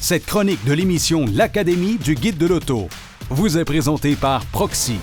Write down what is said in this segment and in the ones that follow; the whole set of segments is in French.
Cette chronique de l'émission L'Académie du guide de l'auto vous est présentée par Proxy.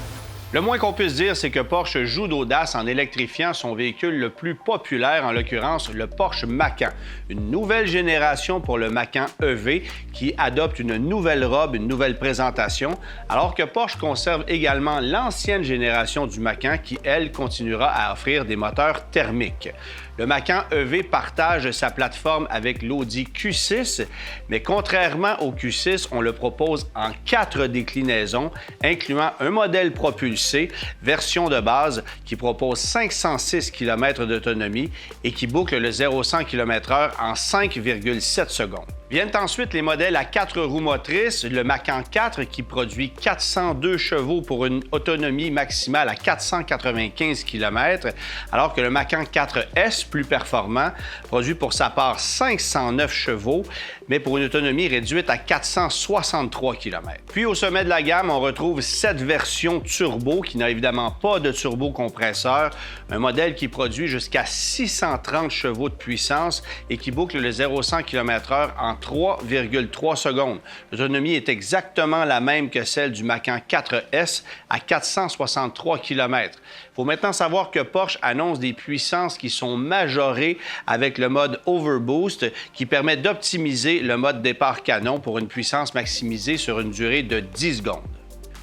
Le moins qu'on puisse dire, c'est que Porsche joue d'audace en électrifiant son véhicule le plus populaire, en l'occurrence le Porsche Macan. Une nouvelle génération pour le Macan EV qui adopte une nouvelle robe, une nouvelle présentation, alors que Porsche conserve également l'ancienne génération du Macan qui, elle, continuera à offrir des moteurs thermiques. Le Macan EV partage sa plateforme avec l'Audi Q6, mais contrairement au Q6, on le propose en 4 déclinaisons, incluant un modèle propulsé, version de base, qui propose 506 km d'autonomie et qui boucle le 0-100 km/h en 5,7 secondes. Viennent ensuite les modèles à 4 roues motrices, le Macan 4 qui produit 402 chevaux pour une autonomie maximale à 495 km, alors que le Macan 4S, plus performant, produit pour sa part 509 chevaux, mais pour une autonomie réduite à 463 km. Puis au sommet de la gamme, on retrouve 7 versions turbo qui n'a évidemment pas de turbocompresseur, un modèle qui produit jusqu'à 630 chevaux de puissance et qui boucle le 0-100 km/h en 3,3 secondes. L'autonomie est exactement la même que celle du Macan 4S à 463 km. Il faut maintenant savoir que Porsche annonce des puissances qui sont majorées avec le mode Overboost qui permet d'optimiser le mode départ canon pour une puissance maximisée sur une durée de 10 secondes.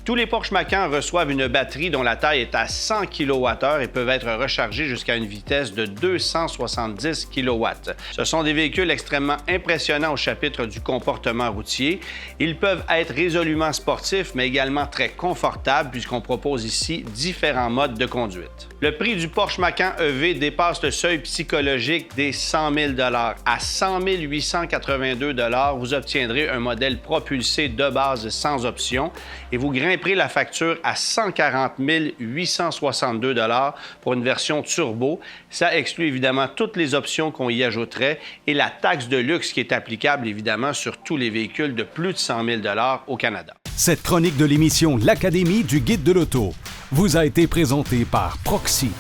Tous les Porsche Macan reçoivent une batterie dont la taille est à 100 kWh et peuvent être rechargés jusqu'à une vitesse de 270 kW. Ce sont des véhicules extrêmement impressionnants au chapitre du comportement routier. Ils peuvent être résolument sportifs, mais également très confortables puisqu'on propose ici différents modes de conduite. Le prix du Porsche Macan EV dépasse le seuil psychologique des 100 000 $. À 100 882 $, vous obtiendrez un modèle propulsé de base sans option et vous grimperez la facture à 140 862 $ pour une version turbo. Ça exclut évidemment toutes les options qu'on y ajouterait et la taxe de luxe qui est applicable évidemment sur tous les véhicules de plus de 100 000 $ au Canada. Cette chronique de l'émission L'Académie du guide de l'auto vous a été présentée par Proxy.